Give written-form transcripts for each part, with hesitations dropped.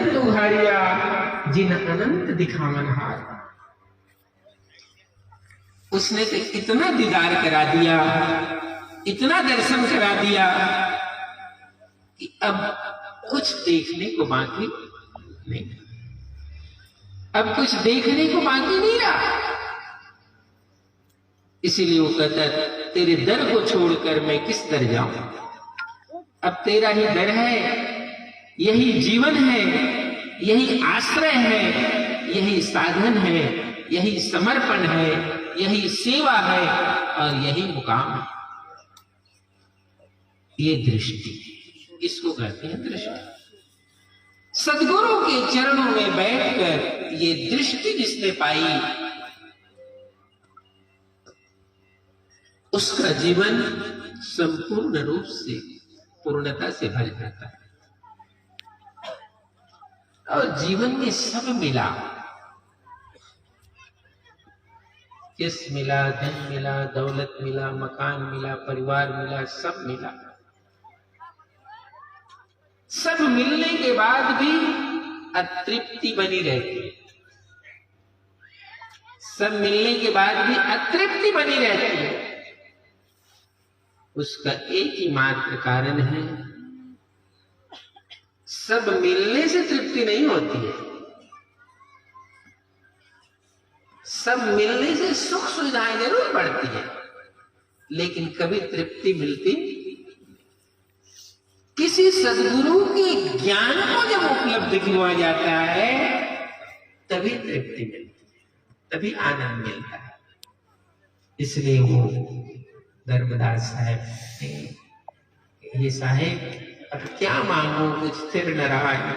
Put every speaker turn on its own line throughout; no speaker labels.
अनंत उघाड़िया जिन अनंत दिखावन हार। उसने तो इतना दीदार करा दिया, इतना दर्शन करा दिया कि अब कुछ देखने को बाकी नहीं, अब कुछ देखने को बाकी नहीं रहा। इसीलिए वो कहता है, तेरे दर को छोड़कर मैं किस दर जाऊं, अब तेरा ही दर है, यही जीवन है, यही आश्रय है, यही साधन है, यही समर्पण है, यही सेवा है और यही मुकाम है। ये दृष्टि, इसको कहते हैं दृष्टि। सद्गुरु के चरणों में बैठकर ये दृष्टि जिसने पाई, उसका जीवन संपूर्ण रूप से पूर्णता से भर जाता है और जीवन में सब मिला। यश मिला, धन मिला, दौलत मिला, मकान मिला, परिवार मिला, सब मिला। सब मिलने के बाद भी अतृप्ति बनी रहती है। सब मिलने के बाद भी अतृप्ति बनी रहती है। उसका एक ही मात्र कारण है, सब मिलने से तृप्ति नहीं होती है। सब मिलने से सुख सुविधाएं जरूर बढ़ती है, लेकिन कभी तृप्ति मिलती। किसी सद्गुरु के ज्ञान को जब उपलब्ध हुआ जाता है तभी तृप्ति मिलती है, तभी आनंद मिलता है। इसलिए वो धर्मदास साहब, ये साहेब अब क्या मांगो, कुछ स्थिर न रहा है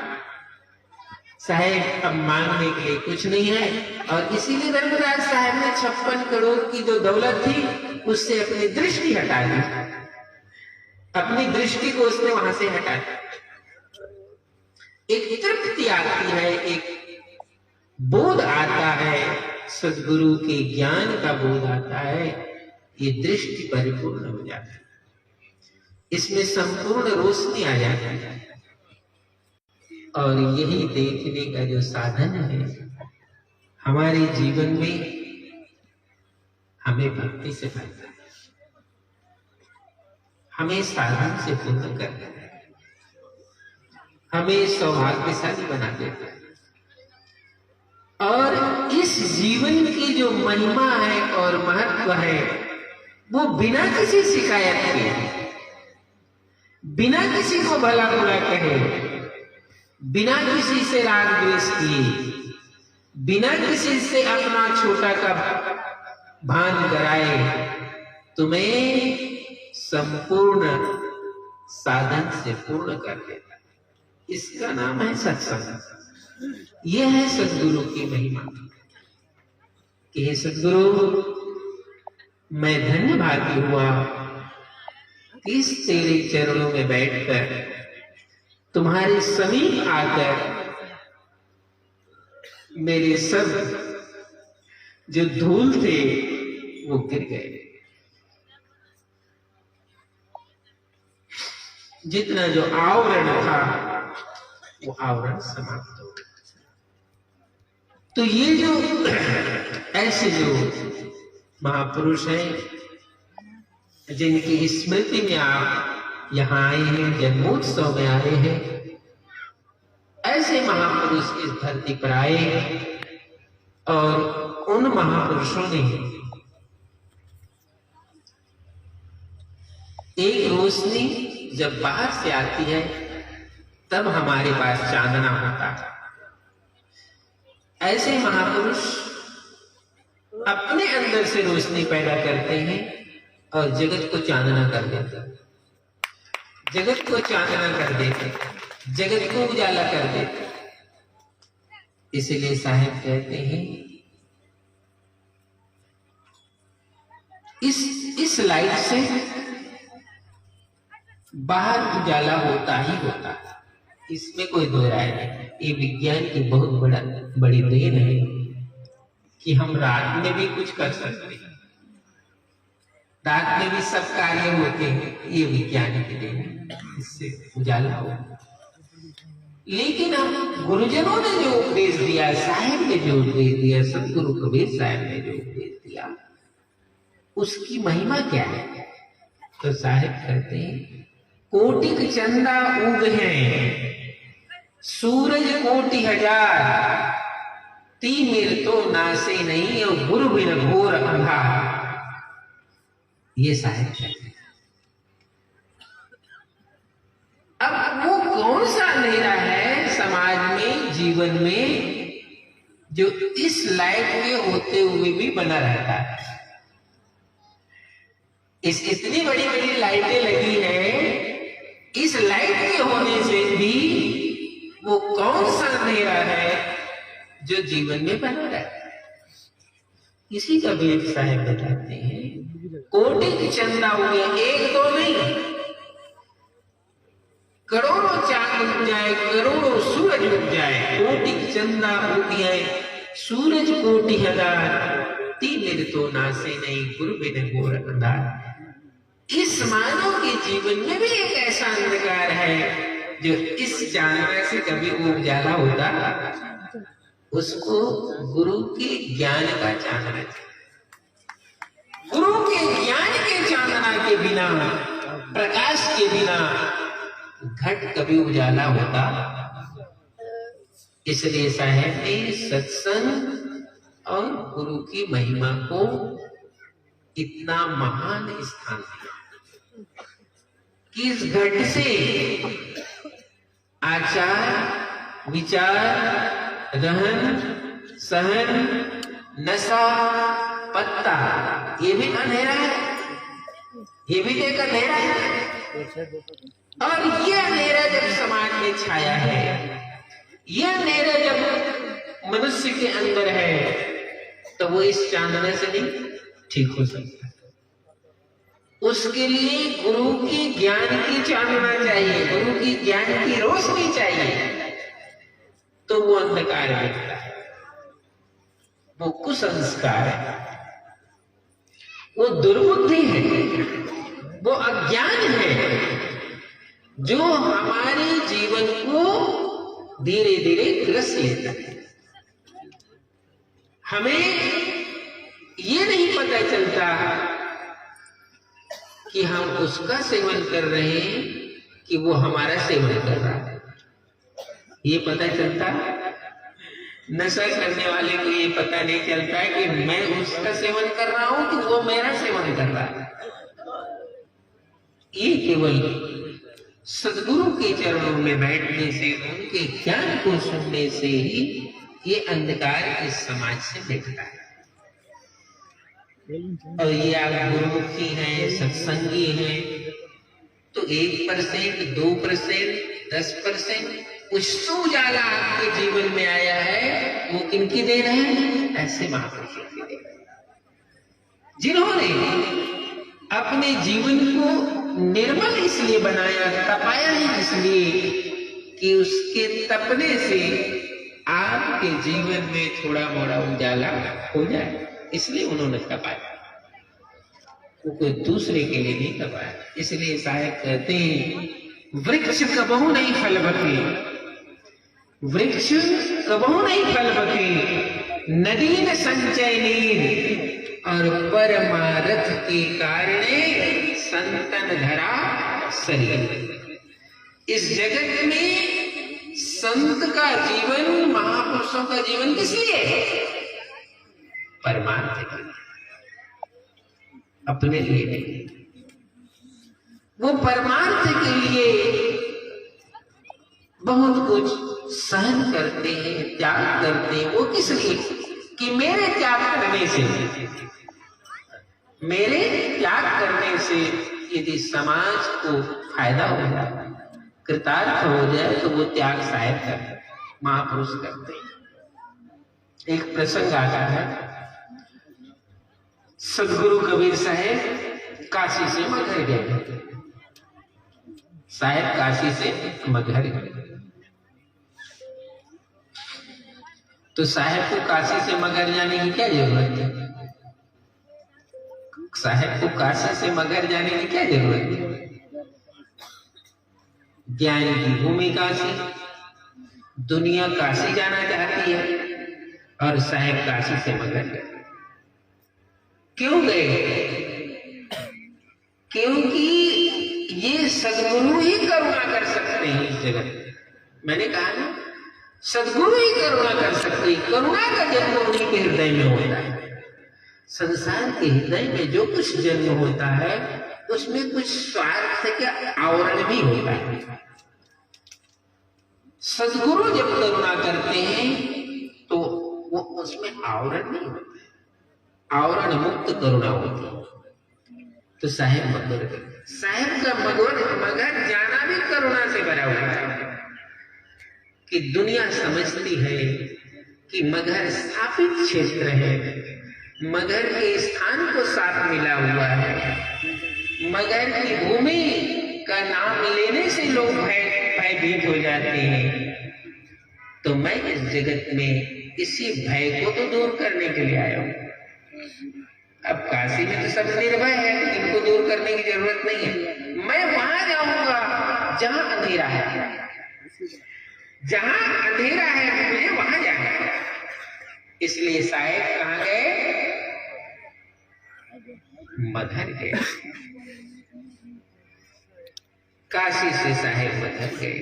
साहेब, अब मांगने के लिए कुछ नहीं है। और इसीलिए धर्मदास साहब ने 56 करोड़ की जो दौलत थी उससे अपनी दृष्टि हटा दी, अपनी दृष्टि को उसने वहां से हटा दिया। एक तृप्ति आती है, एक बोध आता है, सद्गुरु के ज्ञान का बोध आता है, ये दृष्टि परिपूर्ण हो जाती है, इसमें संपूर्ण रोशनी आ जाती है। और यही देखने का जो साधन है हमारे जीवन में, हमें भक्ति से भरता है, हमें साधन से पूर्ण करता है, हमें सौभाग्यशाली बना देता है। और इस जीवन की जो महिमा है और महत्व है वो बिना किसी शिकायत के, बिना किसी को भला बुरा कहे, बिना किसी से राग द्वेष किए, बिना किसी से अपना छोटा का भान कराए, तुम्हें संपूर्ण साधन से पूर्ण कर देता। इसका नाम है सत्संग। यह है सद्गुरु की महिमा कि हे सद्गुरु, मैं धन्य भागी हुआ इस तेरे चरणों में बैठकर तुम्हारे समीप आकर मेरे सब जो धूल थे वो गिर गए, जितना जो आवरण था वो आवरण समाप्त हो गया। तो ये जो ऐसे जो महापुरुष हैं जिनकी स्मृति में आप यहाँ आए हैं, जन्मोत्सव में आए हैं, ऐसे महापुरुष इस धरती पर आए और उन महापुरुषों ने एक रोशनी जब बाहर से आती है तब हमारे पास चांदना होता है। ऐसे महापुरुष अपने अंदर से रोशनी पैदा करते हैं और जगत को चांदना कर देते हैं, जगत को चांदना कर देते, जगत को उजाला कर देते। इसलिए साहब कहते हैं इस लाइट से बाहर उजाला होता ही होता है, इसमें कोई दो राय नहीं। ये विज्ञान की बहुत बड़ी देन है कि हम रात में भी कुछ कर सकते हैं, रात में भी सब कार्य होते हैं, ये विज्ञान की देन है, इससे उजाला हो। लेकिन हम गुरुजनों ने जो उपदेश दिया, साहेब ने जो उपदेश दिया, सतगुरु कबीर साहब ने जो उपदेश दिया, उसकी महिमा क्या है? तो साहेब कहते हैं, कोटि चंदा उग हैं, सूरज कोटि हजार, तिमिर तो नासे नहीं और गुरु बिन घोर अंधार। ये साहेब कहते हैं। अब वो कौन सा अंधेरा है समाज में, जीवन में, जो इस लाइट के होते हुए भी बना रहता है? इस इतनी बड़ी बड़ी लाइटें लगी है, इस लाइट के होने से भी वो कौन सा अंधेरा है जो जीवन में बना रहता है? इसी का भी एक साहेब बताते हैं, कोटि चंदा हुए, एक दो नहीं, करोड़ों चांद उग जाए, करोड़ों सूरज उग जाए, कोटि चंदा उग जाए, सूरज कोटि हजार, तिमिर तो नासे नहीं, गुरु बिन घोर अंधार। इस मानव के जीवन में भी एक ऐसा अंधकार है जो इस चांदना से कभी उजाला होता, उसको गुरु के ज्ञान का चांदना चाहिए। गुरु के ज्ञान के चांदना के बिना, प्रकाश के बिना घट कभी उजाला होता। इसलिए साहेब ने सत्संग और गुरु की महिमा को इतना महान स्थान दिया कि इस घट से आचार, विचार, रहन सहन, नशा, पत्ता, ये भी अंधेरा है, ये भी एक अंधेरा है। और ये अंधेरा जब समाज में छाया है, ये अंधेरा जब मनुष्य के अंदर है, तो वो इस चांदने से नहीं ठीक हो सकता। उसके लिए गुरु की ज्ञान की चांदना चाहिए, गुरु की ज्ञान की रोशनी चाहिए, तो वो अंधकार मिटता है। वो कुसंस्कार है, वो दुर्बुद्धि है, वो अज्ञान है जो हमारे जीवन को धीरे धीरे ग्रस लेता है। हमें ये नहीं पता चलता कि हम उसका सेवन कर रहे हैं कि वो हमारा सेवन कर रहा है। ये पता चलता, नशा करने वाले को ये पता नहीं चलता है कि मैं उसका सेवन कर रहा हूं कि वो मेरा सेवन कर रहा है। ये केवल सदगुरु के चरणों में बैठने से, उनके ज्ञान को सुनने से ही ये अंधकार इस समाज से मिटता है। और ये आप गुरुमुखी हैं, सत्संगी हैं, तो 1%, 2%, 10% कुछ तो उजाला आपके जीवन में आया है, वो किनकी देन है? ऐसे महापुरुषों की देन है, जिन्होंने अपने जीवन को निर्मल इसलिए बनाया, तपाया ही इसलिए कि उसके तपने से आपके जीवन में थोड़ा मोड़ा उजाला हो जाए, इसलिए उन्होंने तपाया, वो कोई दूसरे के लिए नहीं तपाया। इसलिए साहेब कहते हैं, वृक्ष कबहू नहीं फल बके, वृक्ष कबहू नहीं फल बके, नदी न संचय नीर, और परमारथ के कारणे संतन धरा शरीर। इस जगत में संत का जीवन, महापुरुषों का जीवन किस लिए है? परमार्थ के लिए, अपने लिए नहीं। वो परमार्थ के लिए बहुत कुछ सहन करते हैं, त्याग करते हैं। वो किस लिए? कि मेरे त्याग करने से, मेरे त्याग करने से यदि समाज को फायदा हो जाए, कृतार्थ हो जाए, तो वो त्याग शायद करते, महापुरुष करते हैं। एक प्रसंग आता है, सदगुरु कबीर साहेब काशी से मगहर गए। साहेब काशी से मगहर गए, तो साहेब को काशी से मगहर जाने की क्या जरूरत है? साहेब को काशी से मगहर जाने की क्या जरूरत है? ज्ञान की भूमि काशी, दुनिया काशी जाना चाहती है और साहेब काशी से मगध गए। क्यों गए? क्योंकि ये सद्गुरु ही करुणा कर सकते हैं इस जगत में। मैंने कहा ना, सद्गुरु ही करुणा कर सकते हैं। करुणा का जन्म उन्हीं के हृदय में होता है। संसार के हृदय में जो कुछ जन्म होता है उसमें कुछ स्वार्थ का आवरण भी होता है। सद्गुरु जब करुणा करते हैं तो वो उसमें आवरण नहीं होता है, आवरण मुक्त करुणा होती है। तो साहेब मगध गए। साहेब का मगध जाना भी करुणा से भरा हुआ है कि दुनिया समझती है कि मगध स्थापित क्षेत्र है, मगध के स्थान को साथ मिला हुआ है। मगध की भूमि का नाम लेने से लोग भयभीत हो जाते हैं। तो मैं इस जगत में इसी भय को तो दूर करने के लिए आया हूं। अब काशी में तो सब निर्भय है, इनको दूर करने की जरूरत नहीं है। मैं वहां जाऊंगा जहां अंधेरा है, जहां अंधेरा है मुझे वहां जाना है। इसलिए साहेब कहां गए? मगध गए। काशी से साहेब मगध गए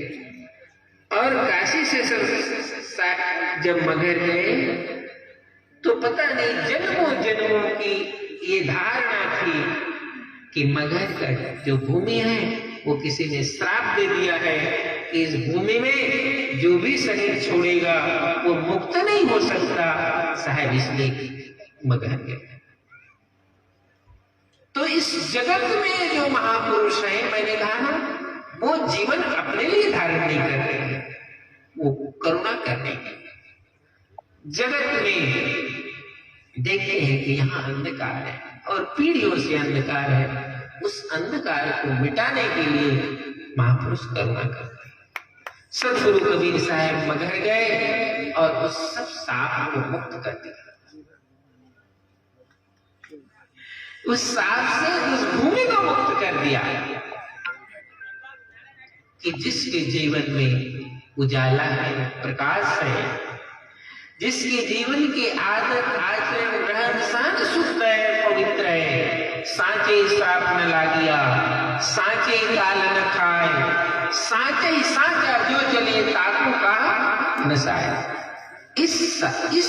और काशी से जब मगध गए तो पता नहीं जन्मों जन्मों की ये धारणा थी कि मगध का जो भूमि है वो किसी ने श्राप दे दिया है कि इस भूमि में जो भी शरीर छोड़ेगा वो मुक्त नहीं हो सकता। साहेब इसलिए मगध गए। तो इस जगत में जो महापुरुष हैं, मैंने कहा ना, वो जीवन अपने लिए धारण नहीं करते हैं, वो करुणा करने के। जगत में देखते हैं कि यहाँ अंधकार है और पीढ़ियों से अंधकार है, उस अंधकार को मिटाने के लिए महापुरुष करुणा करते हैं। सदगुरु कबीर साहब मगध गए और उस सब साप को मुक्त कर दिया। उस साप से उस भूमि को मुक्त कर दिया कि जिसके जीवन में उजाला है, प्रकाश है, जिसके जीवन के आदत आचरण रहन सहन शुद्ध है, पवित्र है, साचे साप न लागिया, साचे काल न खाए, साचे ही साचा जो चले ताकू का नसाए। इस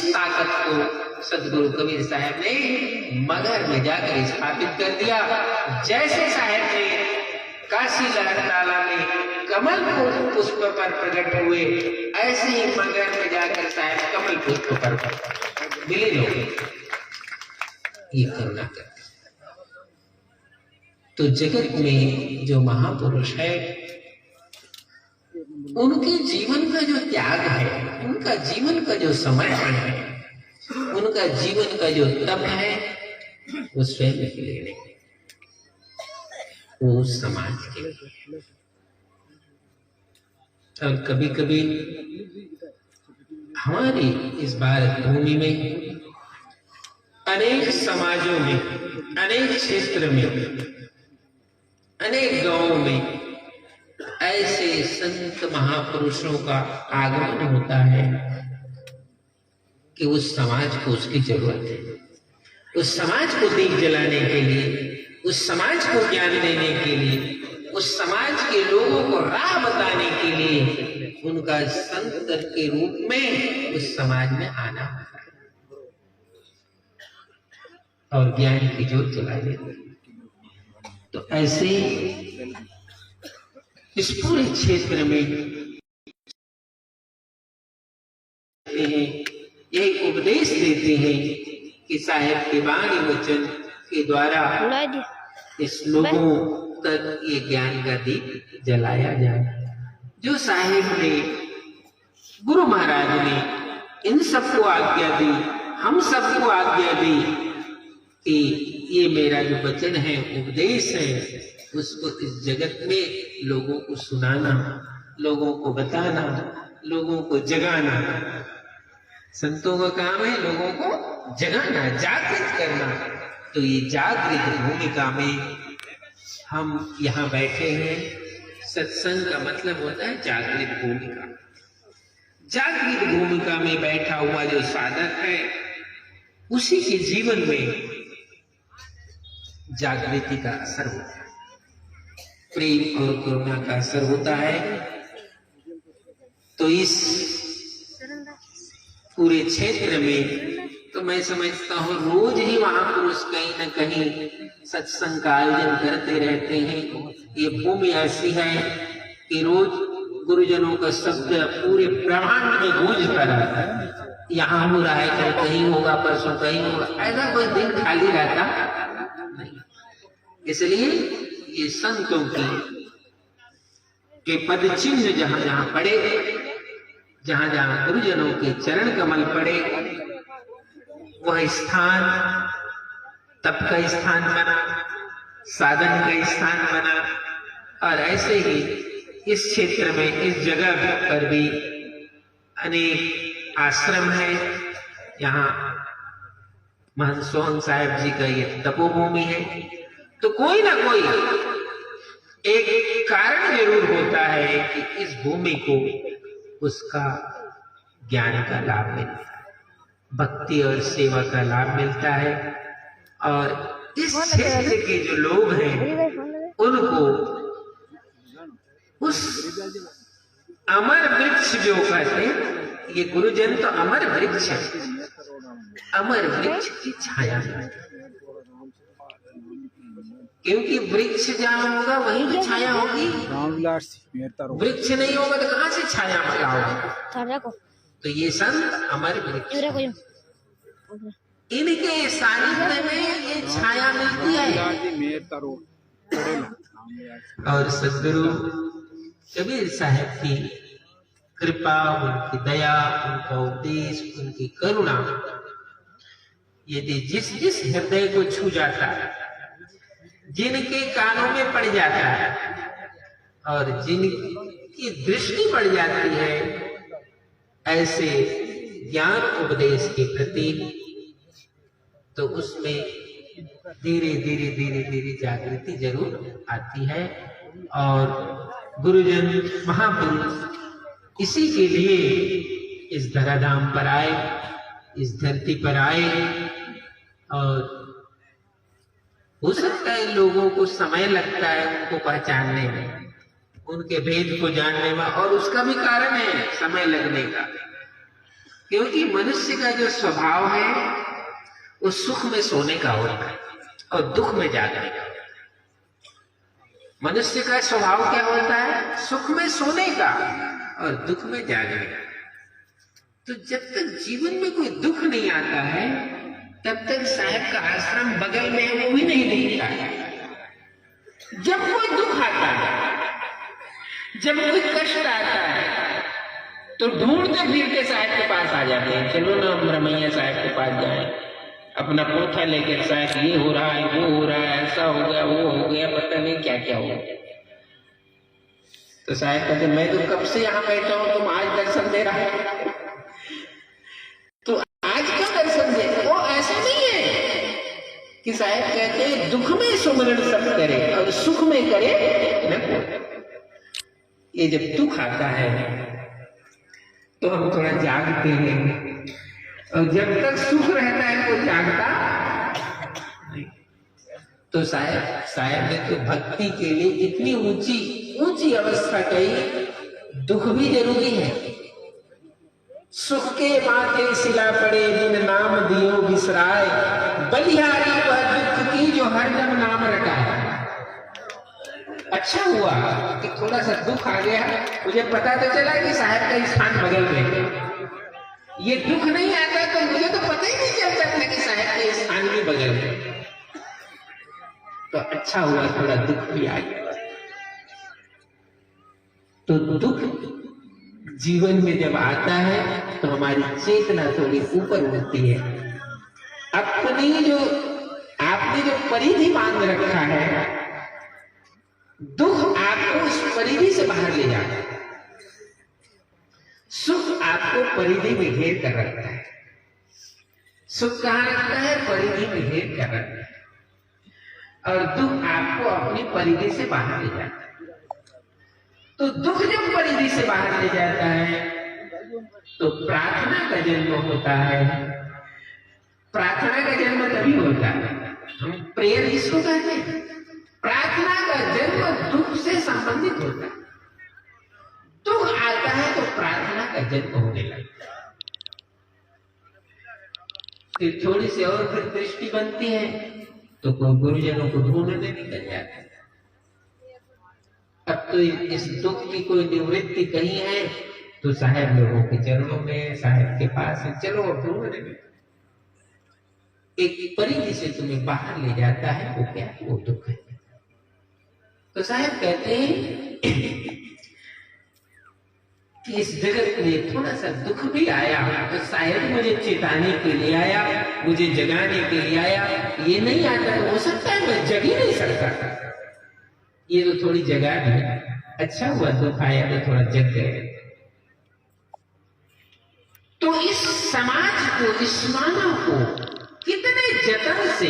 ताकत को सदगुरु कबीर साहब ने मगध में जाकर स्थापित कर दिया। जैसे साहब ने काशी लहरताला में कमल पुष्प पर प्रकट हुए, ऐसे ही मगध में जाकर साहब कमल पुष्प पर विलीन हो गए। ये करुणा करते। तो जगत में जो महापुरुष है उनके जीवन का जो त्याग है, उनका जीवन का जो समर्पण है, उनका जीवन का जो तप है, वो स्वयं के लिए नहीं, वो समाज के लिए। और कभी कभी हमारी इस भारत भूमि में अनेक समाजों में, अनेक क्षेत्र में, अनेक गांवों में ऐसे संत महापुरुषों का आगमन होता है कि उस समाज को उसकी जरूरत है। उस समाज को दीप जलाने के लिए, उस समाज को ज्ञान देने के लिए, उस समाज के लोगों को राह बताने के लिए उनका संत के रूप में उस समाज में आना होता है और ज्ञान की ज्योत जलाने। तो ऐसे इस पूरे क्षेत्र में यही उपदेश देते हैं कि साहेब के वाणी वचन के द्वारा इस लोगों तक ये ज्ञान का दीप जलाया जाए। जो साहेब ने, गुरु महाराज ने इन सबको आज्ञा दी, हम सबको आज्ञा दी कि ये मेरा जो वचन है, उपदेश है, उसको इस जगत में लोगों को सुनाना, लोगों को बताना, लोगों को जगाना। संतों का काम है लोगों को जगाना, जागृत करना। तो ये जागृत भूमिका में हम यहाँ बैठे हैं। सत्संग का मतलब होता है जागृत भूमिका। जागृत भूमिका में बैठा हुआ जो साधक है, उसी के जीवन में जागृति का असर होता है, प्रेम और करुणा का असर होता है। तो इस पूरे क्षेत्र में तो मैं समझता हूँ रोज ही महापुरुष कहीं न कहीं सत्संग का आयोजन करते रहते हैं। ये भूमि ऐसी है कि रोज गुरुजनों का शब्द पूरे ब्रह्मांड में गूंजता रहता है। यहाँ हो रहा है, कल कहीं होगा, परसों कहीं होगा, ऐसा कोई दिन खाली रहता नहीं। इसलिए ये संतों के पद चिन्ह जहां जहां पड़े, जहां जहां गुरुजनों के चरण कमल पड़े, वह स्थान तप का स्थान बना, साधन का स्थान बना। और ऐसे ही इस क्षेत्र में, इस जगह पर भी अनेक आश्रम है। यहाँ महंत सोहन साहब जी का ये तपोभूमि है। तो कोई ना कोई एक कारण जरूर होता है कि इस भूमि को उसका ज्ञान का लाभ मिलता है, भक्ति और सेवा का लाभ मिलता है। और इस क्षेत्र के जो लोग हैं उनको उस अमर वृक्ष जो कहते हैं, ये गुरुजन तो अमर वृक्ष है, अमर वृक्ष की छाया में, क्योंकि वृक्ष जहां होगा वहीं की छाया होगी। वृक्ष नहीं होगा तो कहां से छाया लाओगे? तो ये संत अमर वृक्ष, इनके सानिध्य में ये छाया मिलती है। और सदगुरु कबीर साहब की कृपा, उनकी दया, उनका उपदेश, उनकी करुणा यदि जिस जिस हृदय को छू जाता है, जिनके कानों में पड़ जाता है और जिनकी दृष्टि पड़ जाती है ऐसे ज्ञान उपदेश के प्रति, तो उसमें धीरे धीरे धीरे धीरे जागृति जरूर आती है। और गुरुजन महापुरुष इसी के लिए इस धराधाम पर आए, इस धरती पर आए। और हो सकता है लोगों को समय लगता है उनको पहचानने में, उनके भेद को जानने में, और उसका भी कारण है समय लगने का, क्योंकि मनुष्य का जो स्वभाव है वो सुख में सोने का होता है और दुख में जागने का। मनुष्य का स्वभाव क्या होता है? सुख में सोने का और दुख में जागने का। तो जब तक जीवन में कोई दुख नहीं आता है तब तक साहब का आश्रम बगल में है वो भी नहीं दिखता है। जब कोई दुख आता है, जब कोई कष्ट आता है, तो ढूंढते फिरते साहब के पास आ जाते हैं। चलो ना हम रमैया साहब के पास जाएं, अपना पोथा लेकर, साहब ये हो रहा है, वो हो रहा है, ऐसा हो गया, वो हो गया, पता नहीं क्या क्या हो गया। तो साहब कहते मैं तो कब से यहाँ बैठा हूं, तुम आज दर्शन दे रहा है, तो आज क्यों दर्शन दे? वो ऐसा नहीं है कि साहब कहते हैं दुख में सुमरण सब करे और सुख में करे न। ये जब दुख आता है तो हम थोड़ा जागते हैं, और जब तक सुख रहता है वो जागता नहीं। तो साहब ने तो भक्ति के लिए इतनी ऊंची अवस्था कही, दुख भी जरूरी है। सुख के माथे सिला पड़े जिन नाम दियो बिसराय, बलिहारी वह दुख की जो हरदम नाम रटाए। अच्छा हुआ कि थोड़ा सा दुख आ गया, मुझे पता तो चला कि साहब का स्थान बगल में। ये दुख नहीं आता तो मुझे तो पता ही नहीं चलता था कि साहब का स्थान भी बगल में। तो अच्छा हुआ थोड़ा दुख भी आ गया। तो दुख जीवन में जब आता है तो हमारी चेतना थोड़ी ऊपर उठती है। अपनी जो आपने जो परिधि बांध रखा है, दुख आपको उस परिधि से बाहर ले जाता है, सुख आपको परिधि में घेर कर रखता है। सुख कहाँ रखता है? परिधि में घेर कर रखता है, और दुख आपको अपनी परिधि से बाहर ले जाता है। तो दुख जब परिधि से बाहर ले जाता है तो प्रार्थना का जन्म होता है। प्रार्थना का जन्म तभी होता है, हम प्रेयर इसको कहते हैं। प्रार्थना का जन्म दुख से संबंधित होता है। दुख आता है तो प्रार्थना का जन्म होने लगता है। फिर थोड़ी सी और फिर दृष्टि बनती है तो कोई गुरुजनों को ढूंढने निकल जाता है। अब तो इस दुख की कोई निवृत्ति कहीं है तो साहब लोगों के चरणों में, साहब के पास है, चलो ढूंढने में। एक परिधि से तुम्हें बाहर ले जाता है, वो क्या है? वो दुख है। तो साहब कहते हैं कि इस जगत में थोड़ा सा दुख भी आया तो शायद मुझे चेताने के लिए आया, मुझे जगाने के लिए आया। ये नहीं आता तो हो सकता है मैं जग ही नहीं सकता, ये तो थोड़ी जगा दी, अच्छा हुआ दुख आया तो थोड़ा जग गए। तो इस समाज को, इस मानव को कितने जतन से,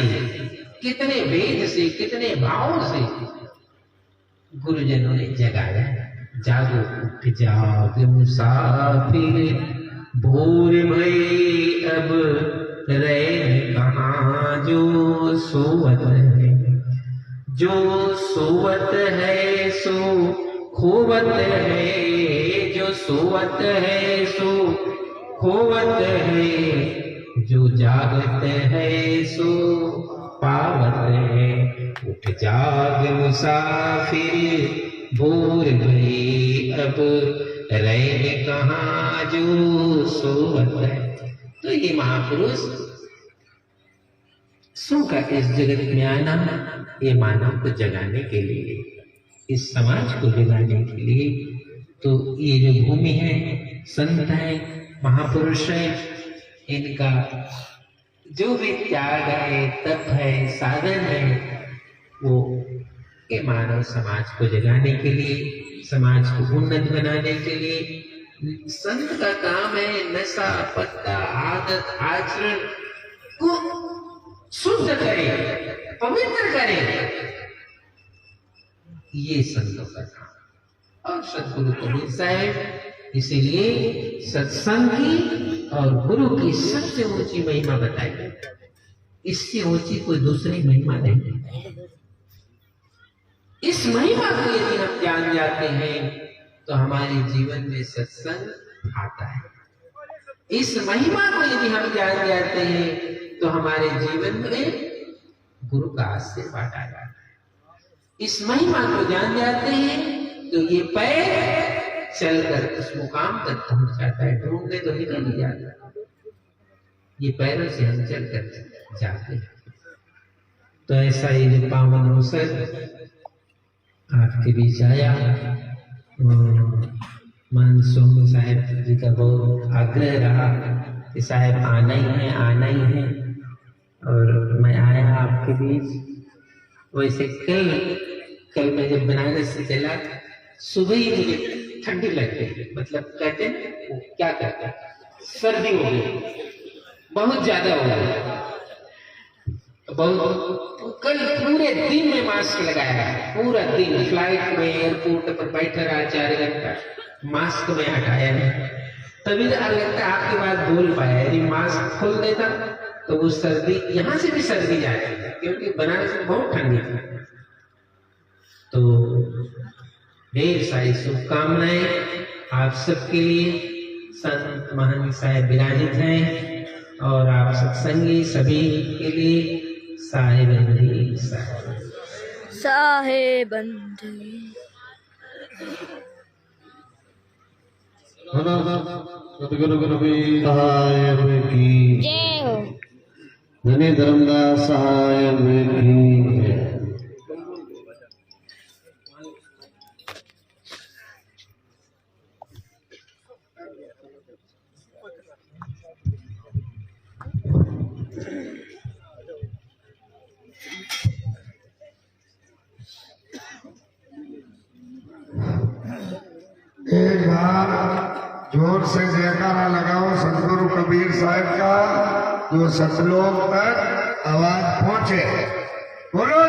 कितने वेद से, कितने भावों से गुरुजनों ने जगाया। जागो उठ जाग मुसाफिर, भोर भई अब रहे कहाँ। जो सोवत है, जो सोवत है सो खोवत है, जो सोवत है सो खोवत है, जो जागत है सो पावत है। उठ जाग मुसाफिर, भोर भई अब रहे कहाँ। जो सोवत है। तो ये महापुरुष सुनकर इस जगत में आना, ये मानव को जगाने के लिए, इस समाज को जगाने के लिए। तो ये जो भूमि है, संत है, महापुरुष है, इनका जो भी त्याग है, तप है, साधन है, वो के मानव समाज को जगाने के लिए, समाज को उन्नत बनाने के लिए। संत का काम है नशा, पत्ता, आदत, आचरण को शुद्ध करे, पवित्र करे, ये संतों का काम। और सतगुरु कबीर साहब इसीलिए सत्संग की और गुरु की सबसे ऊंची महिमा बताई, इससे ऊंची कोई दूसरी महिमा नहीं। इस महिमा को यदि हम जान जाते हैं तो हमारे जीवन में सत्संग आता है। इस महिमा को यदि हम जान जाते हैं तो हमारे जीवन में गुरु का आशीर्वाद आ जाता है। इस महिमा को जान जाते हैं तो ये पैर चलकर उस मुकाम तक पहुंच जाता है। ढूंढने तो निकल ही जाता है, ये पैरों से हम चलकर जाते हैं। तो ऐसा ही जो पावन अवसर आपके बीच आया, मान सोम साहब जी का बहुत आग्रह रहा कि साहब आना ही है, आना ही है, और मैं आया आपके बीच। वैसे कल मैं जब बनारस से चला, सुबह ही मुझे ठंडी लग गई, मतलब कहते हैं क्या कहते हैं, सर्दी हो गई, बहुत ज्यादा हो गई। बहुत कल पूरे दिन में मास्क लगाया, पूरा दिन फ्लाइट में, एयरपोर्ट पर बैठा रहा 4 घंटा, मास्क में हटाया नहीं। तभी लगता आपकी बात बोल पाया। यदि मास्क खोल देता तो वो सर्दी, यहाँ से भी सर्दी जाती है, क्योंकि बनारस में बहुत ठंडी थी। तो ढेर सारी शुभकामनाएं आप सबके लिए। संत महंत साहब विराजित हैं और आप सत्संगी सभी के लिए साहेबंदी
साहेबंदी।
सतगुरु कबीर साहिब की
जय हो।
धनी धर्मदास साहिब की जय।
एक बार जोर से जयकारा लगाओ सतगुरु कबीर साहब का, जो सतलोक तक आवाज पहुंचे। बोलो